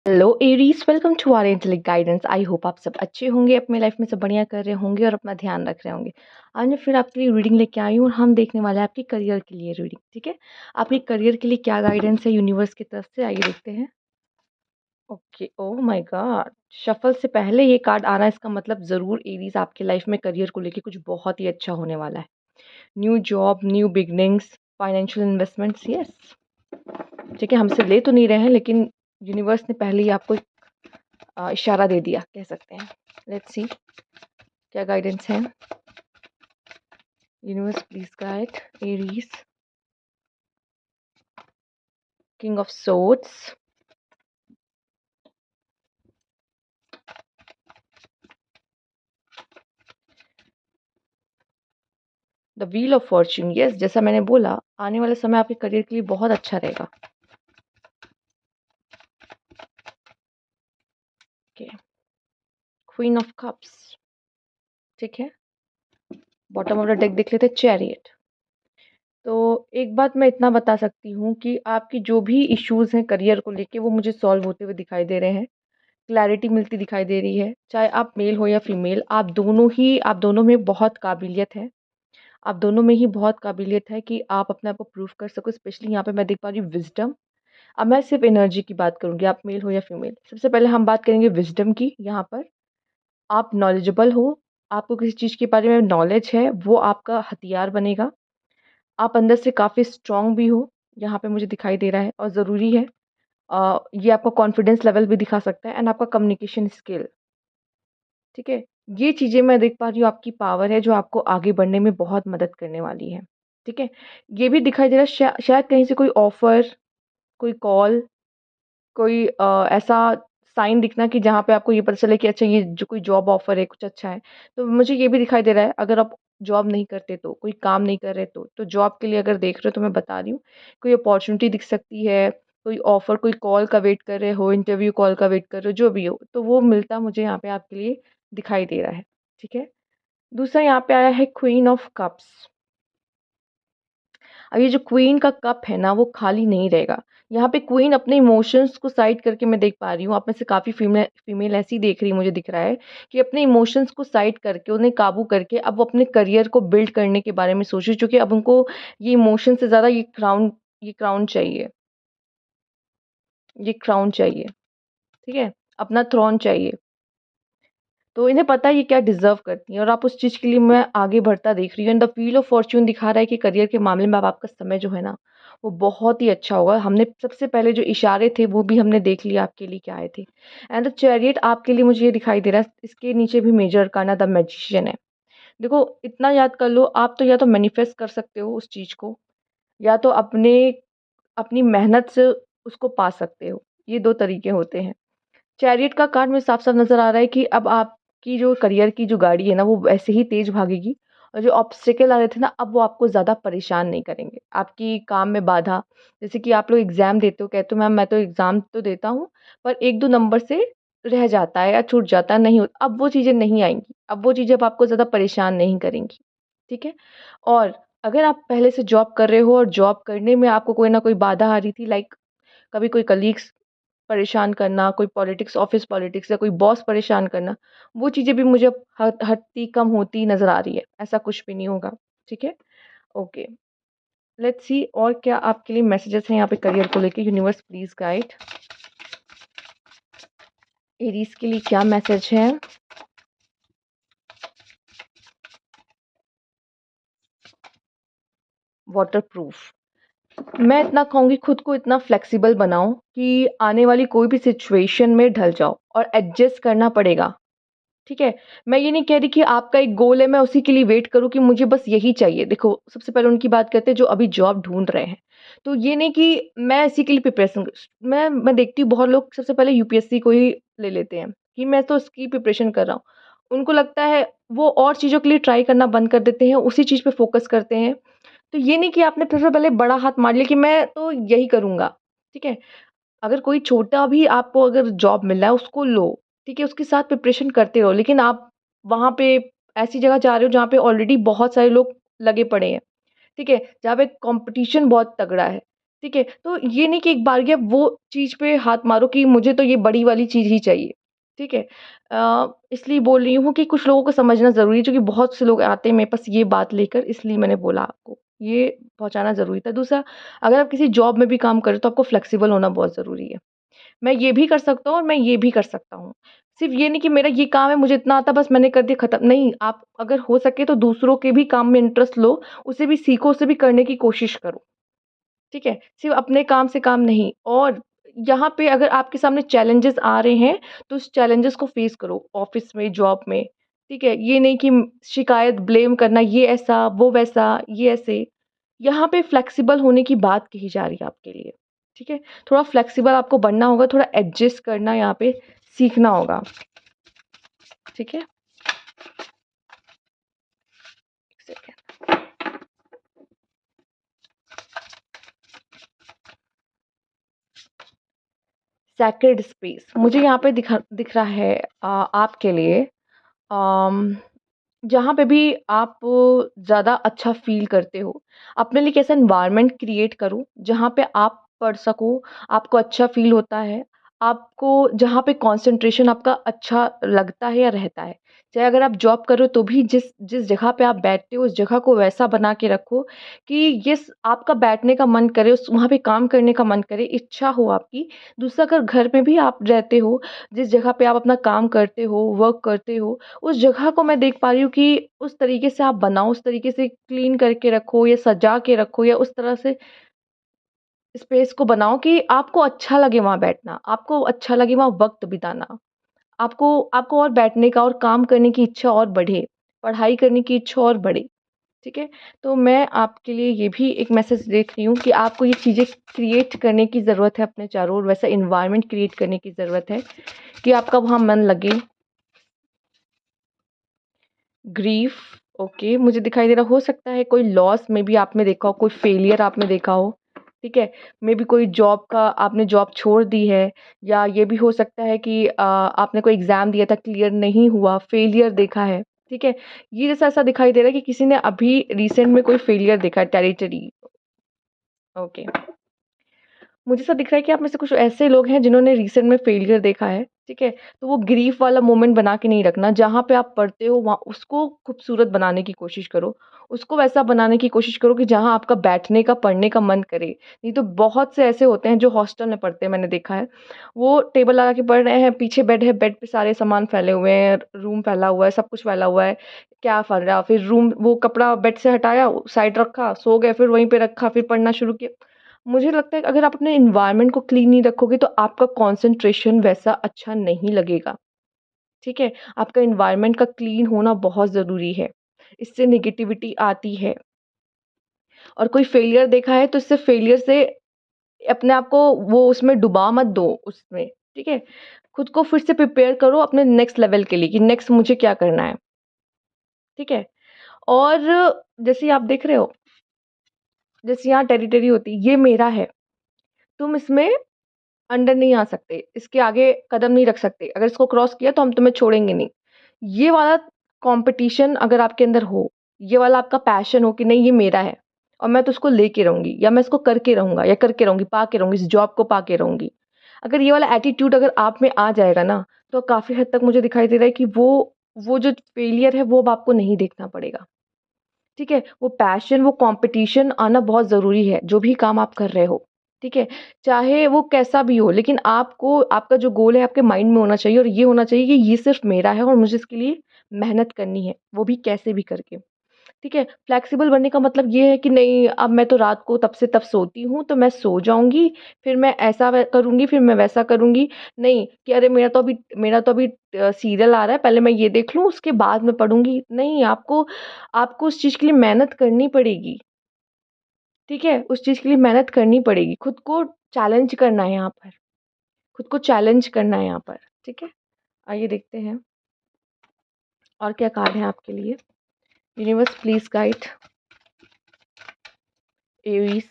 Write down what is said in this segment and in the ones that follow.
Hello Aries, welcome to our intellect guidance. I hope आप सब अच्छे होंगे, अपने लाइफ में सब बढ़िया कर रहे होंगे और अपना ध्यान रख रहे होंगे। आज मैं फिर आपके लिए रीडिंग लेके आई हूँ और हम देखने वाले हैं आपके करियर के लिए रीडिंग। ठीक है, आपके करियर के लिए क्या गाइडेंस है यूनिवर्स की तरफ से, आइए देखते हैं। Okay, oh my God, shuffle से पहले ये कार्ड आना इसका मतलब ज़रूर एरीज आपके लाइफ में करियर को लेके कुछ बहुत ही अच्छा होने वाला है। New job, new beginnings, financial investments, yes. ठीक है, हमसे ले तो नहीं रहे हैं लेकिन यूनिवर्स ने पहले ही आपको इशारा दे दिया कह सकते हैं। लेट्स सी क्या गाइडेंस है। Universe please guide Aries. King of swords, the wheel of Fortune. Yes, जैसा मैंने बोला आने वाला समय आपके करियर के लिए बहुत अच्छा रहेगा। Okay, queen of cups. ठीक है, बॉटम ऑफ द डेक देख लेते हैं, चैरियट। तो एक बात मैं इतना बता सकती हूँ कि आपकी जो भी इश्यूज हैं करियर को लेके वो मुझे सॉल्व होते हुए दिखाई दे रहे हैं। क्लैरिटी मिलती दिखाई दे रही है। चाहे आप मेल हो या फीमेल, आप दोनों में बहुत काबिलियत है। आप दोनों में ही बहुत काबिलियत है कि आप अपने आप को प्रूव कर सको। स्पेशली यहाँ पे मैं देख पा रही हूँ विजडम। अब मैं सिर्फ एनर्जी की बात करूँगी, आप मेल हो या फीमेल। सबसे पहले हम बात करेंगे विजडम की। यहाँ पर आप नॉलेजेबल हो, आपको किसी चीज़ के बारे में नॉलेज है, वो आपका हथियार बनेगा। आप अंदर से काफ़ी स्ट्रांग भी हो, यहाँ पे मुझे दिखाई दे रहा है और ज़रूरी है। ये आपका कॉन्फिडेंस लेवल भी दिखा सकता है एंड आपका कम्युनिकेशन स्किल। ठीक है, ये चीज़ें मैं देख पा रही हूँ आपकी पावर है जो आपको आगे बढ़ने में बहुत मदद करने वाली है। ठीक है, ये भी दिखाई दे रहा है शायद कहीं से कोई ऑफ़र, कोई कॉल, कोई ऐसा साइन दिखना कि जहाँ पे आपको ये पता चले कि अच्छा ये जो कोई जॉब ऑफ़र है, कुछ अच्छा है। तो मुझे ये भी दिखाई दे रहा है अगर आप जॉब नहीं करते तो, कोई काम नहीं कर रहे तो जॉब के लिए अगर देख रहे हो तो मैं बता रही हूँ, कोई अपॉर्च्युनिटी दिख सकती है, कोई ऑफ़र, कोई कॉल का वेट कर रहे हो, इंटरव्यू कॉल का वेट कर रहे हो, जो भी हो, तो वो मिलता मुझे यहाँ पे आपके लिए दिखाई दे रहा है। ठीक है? दूसरा यहाँ पे आया है क्वीन ऑफ कप्स। अब ये जो क्वीन का कप है ना वो खाली नहीं रहेगा। यहाँ पे क्वीन अपने इमोशंस को साइड करके मैं देख पा रही हूँ, आप में से काफ़ी फीमेल फीमेल ऐसी देख रही है, मुझे दिख रहा है कि अपने इमोशंस को साइड करके, उन्हें काबू करके अब वो अपने करियर को बिल्ड करने के बारे में सोच रही है, क्योंकि अब उनको ये इमोशन से ज़्यादा ये क्राउन चाहिए, ये क्राउन चाहिए। ठीक है? अपना थ्रोन चाहिए। तो इन्हें पता है ये क्या डिज़र्व करती हैं और आप उस चीज़ के लिए मैं आगे बढ़ता देख रही हूँ। And the wheel of Fortune दिखा रहा है कि करियर के मामले में अब आपका समय जो है ना, वो बहुत ही अच्छा होगा। हमने सबसे पहले जो इशारे थे वो भी हमने देख लिया आपके लिए क्या आए थे। एंड द चैरियट आपके लिए मुझे ये दिखाई दे रहा है, इसके नीचे भी मेजर अरकाना द मैजिशियन है। देखो इतना याद कर लो, आप तो या तो मैनिफेस्ट कर सकते हो उस चीज़ को, या तो अपनी मेहनत से उसको पा सकते हो। ये 2 तरीके होते हैं। चैरियट का कार्ड में साफ-साफ नज़र आ रहा है कि अब आपकी जो करियर की जो गाड़ी है ना, वो वैसे ही तेज़ भागेगी और जो ऑब्स्टेकल आ रहे थे ना, अब वो आपको ज़्यादा परेशान नहीं करेंगे। आपकी काम में बाधा, जैसे कि आप लोग एग्ज़ाम देते हो, कहते हो मैम मैं तो एग्ज़ाम तो देता हूँ, पर 1-2 नंबर से रह जाता है या छूट जाता है, नहीं हो अब वो चीज़ें नहीं आएँगी। अब वो चीज़ें अब आपको ज़्यादा परेशान नहीं करेंगी। ठीक है? और अगर आप पहले से जॉब कर रहे हो और जॉब करने में आपको कोई ना कोई बाधा आ रही थी, लाइक कभी कोई कलीग्स परेशान करना, कोई पॉलिटिक्स, ऑफ़िस पॉलिटिक्स या कोई बॉस परेशान करना, वो चीज़ें भी मुझे अब हटती कम होती नज़र आ रही है। ऐसा कुछ भी नहीं होगा, ठीक है? ओके, लेट्स सी और क्या आपके लिए मैसेजेस हैं यहाँ पे करियर को लेके। यूनिवर्स प्लीज़ गाइड एरीज़ के लिए क्या मैसेज है? वाटरप्रूफ। मैं इतना कहूँगी खुद को इतना फ्लेक्सिबल बनाओ कि आने वाली कोई भी सिचुएशन में ढल जाओ और एडजस्ट करना पड़ेगा। ठीक है? मैं ये नहीं कह रही कि आपका एक गोल है, मैं उसी के लिए वेट करूँ कि मुझे बस यही चाहिए। देखो, सबसे पहले उनकी बात करते हैं जो अभी जॉब ढूँढ रहे हैं। तो ये नहीं कि मैं इसी के लिए प्रिपरेशन मैं देखती हूँ बहुत लोग सबसे पहले यूपीएससी को ही ले लेते हैं कि मैं तो इसकी प्रिपरेशन कर रहा हूँ। उनको लगता है वो और चीज़ों के लिए ट्राई करना बंद कर देते हैं, उसी चीज़ पे फ़ोकस करते हैं। तो ये नहीं कि आपने सबसे पहले बड़ा हाथ मार लिया कि मैं तो यही करूँगा। ठीक है? अगर कोई छोटा भी आपको अगर जॉब मिल रहा है उसको लो, ठीक है? उसके साथ प्रिपरेशन करते रहो, लेकिन आप वहाँ पे ऐसी जगह जा रहे हो जहाँ पे ऑलरेडी बहुत सारे लोग लगे पड़े हैं, ठीक है? जहाँ पे कॉम्पिटिशन बहुत तगड़ा है, ठीक है? तो ये नहीं कि एक बारगी आप वो चीज़ पे हाथ मारो कि मुझे तो ये बड़ी वाली चीज़ ही चाहिए, ठीक है? इसलिए बोल रही हूँ कि कुछ लोगों को समझना ज़रूरी है, क्योंकि बहुत से लोग आते हैं मेरे पास ये बात लेकर, इसलिए मैंने बोला आपको। ये पहुँचाना ज़रूरी था। दूसरा, अगर आप किसी जॉब में भी काम कर रहे हो तो आपको फ्लेक्सिबल होना बहुत ज़रूरी है। मैं ये भी कर सकता हूँ और मैं ये भी कर सकता हूँ। सिर्फ़ ये नहीं कि मेरा ये काम है, मुझे इतना आता है, बस मैंने कर दिया खत्म। नहीं, आप अगर हो सके तो दूसरों के भी काम में इंटरेस्ट लो, उसे भी सीखो, उसे भी करने की कोशिश करो। ठीक है? सिर्फ़ अपने काम से काम नहीं। और यहाँ पे अगर आपके सामने चैलेंजेज़ आ रहे हैं, तो उस चैलेंजेज़ को फ़ेस करो, ऑफ़िस में, जॉब में, ठीक है? ये नहीं कि शिकायत, ब्लेम करना, ये ऐसा, वो वैसा, ये ऐसे। यहाँ पे फ्लेक्सिबल होने की बात कही जा रही है आपके लिए, ठीक है? थोड़ा फ्लेक्सिबल आपको बनना होगा, थोड़ा एडजस्ट करना यहाँ पे सीखना होगा, ठीक है? एक सेकंड। सैक्रेड स्पेस मुझे यहाँ पे दिख रहा है आपके लिए, अम जहाँ पे भी आप ज़्यादा अच्छा फ़ील करते हो, अपने लिए एक ऐसा एनवायरनमेंट क्रिएट करो, जहाँ पे आप पढ़ सको, आपको अच्छा फ़ील होता है, आपको जहाँ पे कंसंट्रेशन आपका अच्छा लगता है या रहता है। चाहे अगर आप जॉब कर रहे हो तो भी जिस जिस जगह पे आप बैठते हो, उस जगह को वैसा बना के रखो कि जिस आपका बैठने का मन करे, उस वहाँ पे काम करने का मन करे, इच्छा हो आपकी। दूसरा, अगर घर में भी आप रहते हो, जिस जगह पे आप अपना काम करते हो, वर्क करते हो, उस जगह को मैं देख पा रही हूँ कि उस तरीके से आप बनाओ, उस तरीके से क्लीन करके रखो या सजा के रखो या उस तरह से स्पेस को बनाओ कि आपको अच्छा लगे वहाँ बैठना, आपको अच्छा लगे वहाँ वक़्त बिताना। आपको आपको और बैठने का और काम करने की इच्छा और बढ़े, पढ़ाई करने की इच्छा और बढ़े, ठीक है? तो मैं आपके लिए ये भी एक मैसेज देख रही हूँ कि आपको ये चीज़ें क्रिएट करने की ज़रूरत है अपने चारों ओर, वैसा एनवायरनमेंट क्रिएट करने की ज़रूरत है कि आपका वहाँ मन लगे। ग्रीफ, ओके, मुझे दिखाई दे रहा, हो सकता है कोई लॉस में भी आपने देखा हो, कोई फेलियर आपने देखा हो, ठीक है? मे बी कोई जॉब का आपने जॉब छोड़ दी है, या ये भी हो सकता है कि आपने कोई एग्ज़ाम दिया था, क्लियर नहीं हुआ, फेलियर देखा है, ठीक है? ये जैसा ऐसा दिखाई दे रहा है कि किसी ने अभी रिसेंट में कोई फेलियर देखा है, टेरिटरी, ओके। मुझे ऐसा दिख रहा है कि आप में से कुछ ऐसे लोग हैं जिन्होंने रिसेंट में फेलियर देखा है, ठीक है? तो वो ग्रीफ वाला मोमेंट बना के नहीं रखना, जहाँ पे आप पढ़ते हो वहाँ उसको खूबसूरत बनाने की कोशिश करो। उसको वैसा बनाने की कोशिश करो कि जहाँ आपका बैठने का, पढ़ने का मन करे। नहीं तो बहुत से ऐसे होते हैं जो हॉस्टल में पढ़ते हैं, मैंने देखा है। वो टेबल लगा के पढ़ रहे हैं, पीछे बेड है, बेड पे सारे सामान फैले हुए हैं, रूम फैला हुआ है, सब कुछ फैला हुआ है। क्या फल रहा? फिर रूम वो कपड़ा बेड से हटाया, साइड रखा, सो गए, फिर वहीं पे रखा, फिर पढ़ना शुरू किया। मुझे लगता है कि अगर आप अपने एनवायरनमेंट को क्लीन नहीं रखोगे तो आपका कंसंट्रेशन वैसा अच्छा नहीं लगेगा, ठीक है? आपका एनवायरनमेंट का क्लीन होना बहुत ज़रूरी है। इससे नेगेटिविटी आती है। और कोई फेलियर देखा है तो इससे फेलियर से अपने आप को वो उसमें डुबा मत दो उसमें, ठीक है? खुद को फिर से प्रिपेयर करो अपने नेक्स्ट लेवल के लिए कि नेक्स्ट मुझे क्या करना है, ठीक है? और जैसे आप देख रहे हो, जैसे यहाँ टेरिटरी होती है, ये मेरा है, तुम इसमें अंडर नहीं आ सकते, इसके आगे कदम नहीं रख सकते, अगर इसको क्रॉस किया तो हम तुम्हें छोड़ेंगे नहीं। ये वाला कॉम्पिटिशन अगर आपके अंदर हो, ये वाला आपका पैशन हो कि नहीं ये मेरा है और मैं तो उसको लेके रहूँगी या मैं इसको करके रहूँगा या करके रहूँगी, पा के रहूँगी, इस जॉब को पा के रहूँगी। अगर ये वाला एटीट्यूड अगर आप में आ जाएगा ना, तो काफ़ी हद तक मुझे दिखाई दे रहा है कि वो जो फेलियर है वो अब आपको नहीं देखना पड़ेगा। ठीक है? वो पैशन, वो कॉम्पिटिशन आना बहुत ज़रूरी है, जो भी काम आप कर रहे हो, ठीक है? चाहे वो कैसा भी हो, लेकिन आपको आपका जो गोल है आपके माइंड में होना चाहिए और ये होना चाहिए कि ये सिर्फ़ मेरा है और मुझे इसके लिए मेहनत करनी है, वो भी कैसे भी करके। ठीक है? फ्लेक्सिबल बनने का मतलब ये है कि नहीं अब मैं तो रात को तब से तब सोती हूँ, तो मैं सो जाऊँगी, फिर मैं ऐसा व करूँगी, फिर मैं वैसा करूँगी। नहीं कि अरे मेरा तो अभी सीरियल आ रहा है, पहले मैं ये देख लूँ, उसके बाद मैं पढ़ूँगी। नहीं, आपको आपको उस चीज़ के लिए मेहनत करनी पड़ेगी। ठीक है? उस चीज़ के लिए मेहनत करनी पड़ेगी। खुद को चैलेंज करना है यहाँ पर, खुद को चैलेंज करना है यहाँ पर। ठीक है? आइए देखते हैं और क्या कार्ड है आपके लिए। Universe please guide Aries.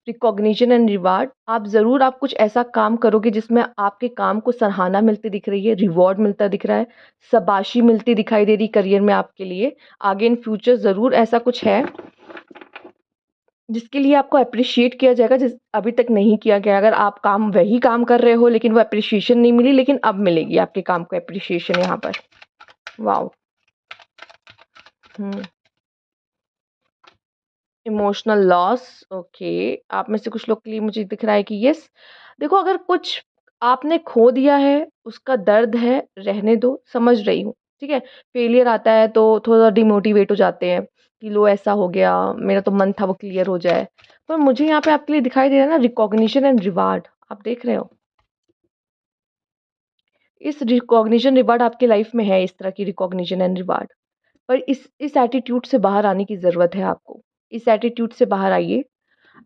Recognition and reward, आप कुछ ऐसा काम करोगे जिसमें आपके काम को सराहना मिलती दिख रही है, रिवॉर्ड मिलता दिख रहा है, शाबाशी मिलती दिखाई दे रही करियर में आपके लिए। आगे इन फ्यूचर ज़रूर ऐसा कुछ है जिसके लिए आपको एप्रिशिएट किया जाएगा, जिस अभी तक नहीं किया गया। अगर आप वही काम कर रहे हो लेकिन वो एप्रिशिएशन नहीं मिली, लेकिन अब मिलेगी आपके काम को एप्रिशिएशन यहाँ पर। Wow! Hmm. Emotional loss, okay. आप में से कुछ लोग के लिए मुझे दिख रहा है कि यस। देखो, अगर कुछ आपने खो दिया है, उसका दर्द है, रहने दो, समझ रही हूँ, ठीक है। फेलियर आता है तो थोड़ा डिमोटिवेट हो जाते हैं कि लो ऐसा हो गया, मेरा तो मन था वो क्लियर हो जाए। पर मुझे यहाँ पे आपके लिए दिखाई दे रहा है ना, रिकॉग्निशन एंड रिवार्ड, आप देख रहे हो? इस रिकॉग्निशन रिवार्ड आपकी लाइफ में है, इस तरह की रिकॉग्निशन एंड रिवार्ड। पर इस एटीट्यूड से बाहर आने की ज़रूरत है आपको। इस एटीट्यूड से बाहर आइए।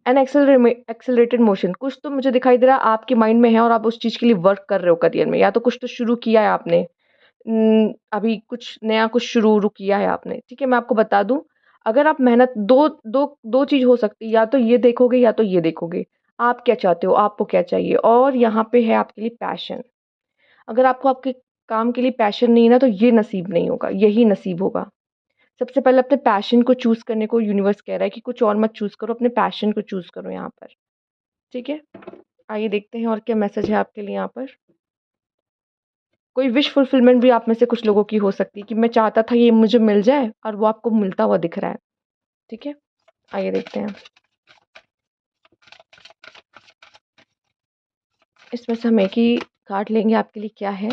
एन एक्सेलरेटेड मोशन, कुछ तो मुझे दिखाई दे रहा है आपके माइंड में है और आप उस चीज़ के लिए वर्क कर रहे हो करियर में, या तो कुछ तो शुरू किया है आपने। अभी कुछ नया कुछ शुरू किया है आपने, ठीक है। मैं आपको बता दूँ, अगर आप मेहनत, दो चीज़ हो सकती है, या तो ये देखोगे या तो ये देखोगे। आप क्या चाहते हो, आपको क्या चाहिए? और यहाँ पे है आपके लिए पैशन। अगर आपको आपके काम के लिए पैशन नहीं है ना, तो ये नसीब नहीं होगा, यही नसीब होगा। सबसे पहले अपने पैशन को चूज़ करने को यूनिवर्स कह रहा है कि कुछ और मत चूज़ करो, अपने पैशन को चूज़ करो यहाँ पर, ठीक है? आइए देखते हैं और क्या मैसेज है आपके लिए यहाँ पर। कोई विश फुलफिलमेंट भी आप में से कुछ लोगों की हो सकती है कि मैं चाहता था ये मुझे मिल जाए और वो आपको मिलता हुआ दिख रहा है, ठीक है? आइए देखते हैं। इसमें से हम एक ही कार्ड लेंगे आपके लिए, क्या है?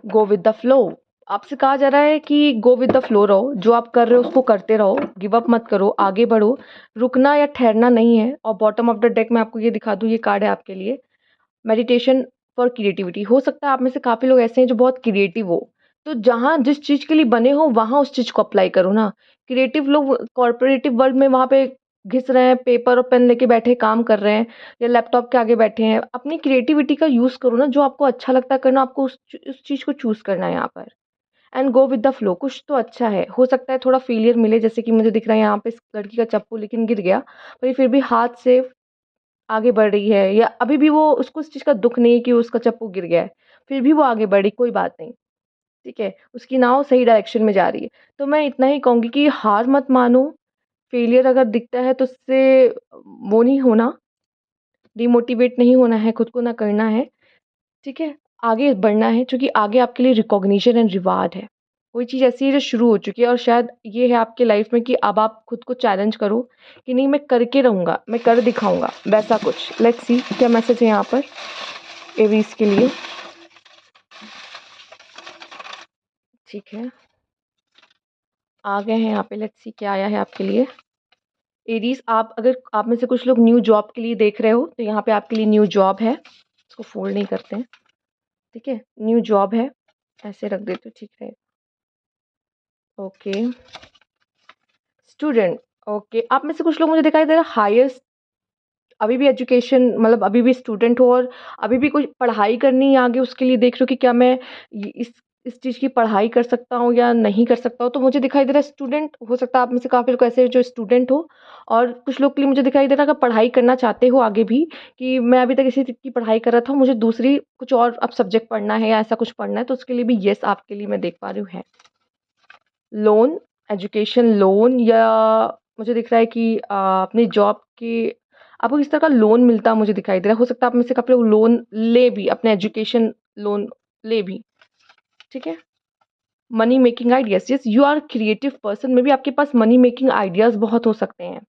Go with the flow. आपसे कहा जा रहा है कि गो विद द फ्लो रहो, जो आप कर रहे हो उसको करते रहो, गिव अप मत करो, आगे बढ़ो, रुकना या ठहरना नहीं है। और बॉटम ऑफ द डेक मैं आपको ये दिखा दूँ, ये कार्ड है आपके लिए, मेडिटेशन फॉर क्रिएटिविटी। हो सकता है आप में से काफ़ी लोग ऐसे हैं जो बहुत क्रिएटिव हो, तो जहाँ जिस चीज़ के लिए बने हो वहाँ उस चीज़ को अप्लाई करो ना। क्रिएटिव लोग कॉर्पोरेटिव वर्ल्ड में वहाँ पे घिस रहे हैं, पेपर और पेन लेके बैठे काम कर रहे हैं या लैपटॉप के आगे बैठे हैं। अपनी क्रिएटिविटी का यूज़ करो ना, जो आपको अच्छा लगता है करना, आपको उस चीज़ को चूज़ करना है यहाँ पर। And go with the flow, कुछ तो अच्छा है। हो सकता है थोड़ा फेलियर मिले, जैसे कि मुझे दिख रहा है यहाँ पे इस लड़की का चप्पू लेकिन गिर गया, पर ये फिर भी हाथ से आगे बढ़ रही है, या अभी भी वो उसको उस चीज़ का दुःख नहीं है कि उसका चप्पू गिर गया है, फिर भी वो आगे बढ़ रही, कोई बात नहीं, ठीक है? उसकी नाव सही डायरेक्शन में जा रही है। तो मैं इतना ही कहूँगी कि हार मत मानो, फेलियर अगर दिखता है तो उससे वो नहीं होना, डिमोटिवेट नहीं होना है, खुद को ना करना है, ठीक है? आगे बढ़ना है, क्योंकि आगे आपके लिए रिकॉग्निशन एंड रिवार्ड है। कोई चीज़ ऐसी है जो शुरू हो चुकी है और शायद ये है आपके लाइफ़ में कि अब आप खुद को चैलेंज करो कि नहीं, मैं करके रहूँगा, मैं कर दिखाऊँगा, वैसा कुछ। लेट्स सी क्या मैसेज है यहाँ पर एरीज़ के लिए, ठीक है? आ गए हैं यहाँ पे, लेट्स सी क्या आया है आपके लिए। एरीज़, अगर आप में से कुछ लोग न्यू जॉब के लिए देख रहे हो, तो यहाँ पे आपके लिए न्यू जॉब है। इसको फोल्ड नहीं करते हैं, ठीक है? न्यू जॉब है, ऐसे रख देते हो, ठीक रहेगा। ओके। Student, okay. आप में से कुछ लोग मुझे दिखाई दे रहा है हाईएस्ट, अभी भी एजुकेशन, मतलब अभी भी स्टूडेंट हो और अभी भी कोई पढ़ाई करनी है आगे, उसके लिए देख रहे हो कि क्या मैं इस चीज़ की पढ़ाई कर सकता हूँ या नहीं कर सकता हूँ। तो मुझे दिखाई दे रहा है स्टूडेंट, हो सकता है आप में से काफ़ी लोग ऐसे हैं जो स्टूडेंट हो, और कुछ लोग के लिए मुझे दिखाई दे रहा है अगर पढ़ाई करना चाहते हो आगे भी, कि मैं अभी तक इसी चीज़ की पढ़ाई कर रहा था, मुझे दूसरी कुछ और अब सब्जेक्ट पढ़ना है या ऐसा कुछ पढ़ना है, तो उसके लिए भी येस आपके लिए मैं देख पा रही हूँ है। लोन, एजुकेशन लोन, या मुझे दिख रहा है कि अपनी जॉब के आपको किस तरह का लोन मिलता मुझे दिखाई दे रहा है। हो सकता है आप में से काफ़ी लोग लोन ले भी, अपने एजुकेशन लोन ले भी, ठीक है? Money making ideas, yes you are creative person, may be आपके पास मनी मेकिंग आइडियाज़ बहुत हो सकते हैं,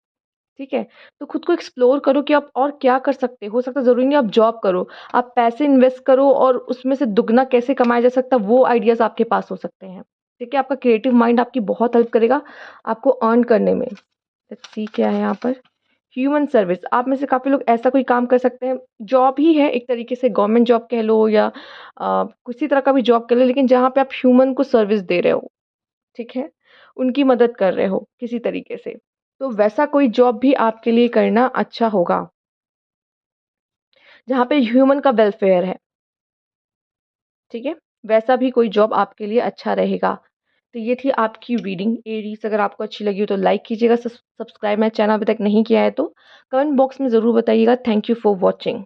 ठीक है? तो खुद को एक्सप्लोर करो कि आप और क्या कर सकते हो सकता है ज़रूरी नहीं आप जॉब करो, आप पैसे इन्वेस्ट करो और उसमें से दुगना कैसे कमाया जा सकता है, वो आइडियाज़ आपके पास हो सकते हैं, ठीक है? आपका क्रिएटिव माइंड आपकी बहुत हेल्प करेगा आपको अर्न करने में। लेट्स सी क्या है यहाँ पर। ह्यूमन सर्विस, आप में से काफ़ी लोग ऐसा कोई काम कर सकते हैं, जॉब ही है एक तरीके से, गवर्नमेंट जॉब कह लो या किसी तरह का भी जॉब कह लो, लेकिन जहाँ पे आप ह्यूमन को सर्विस दे रहे हो, ठीक है? उनकी मदद कर रहे हो किसी तरीके से, तो वैसा कोई जॉब भी आपके लिए करना अच्छा होगा, जहाँ पे ह्यूमन का वेलफेयर है, ठीक है? वैसा भी कोई जॉब आपके लिए अच्छा रहेगा। तो ये थी आपकी रीडिंग एरीज़। अगर आपको अच्छी लगी हो तो लाइक कीजिएगा, सब्सक्राइब मेरा चैनल अभी तक नहीं किया है तो कमेंट बॉक्स में ज़रूर बताइएगा। Thank you for watching.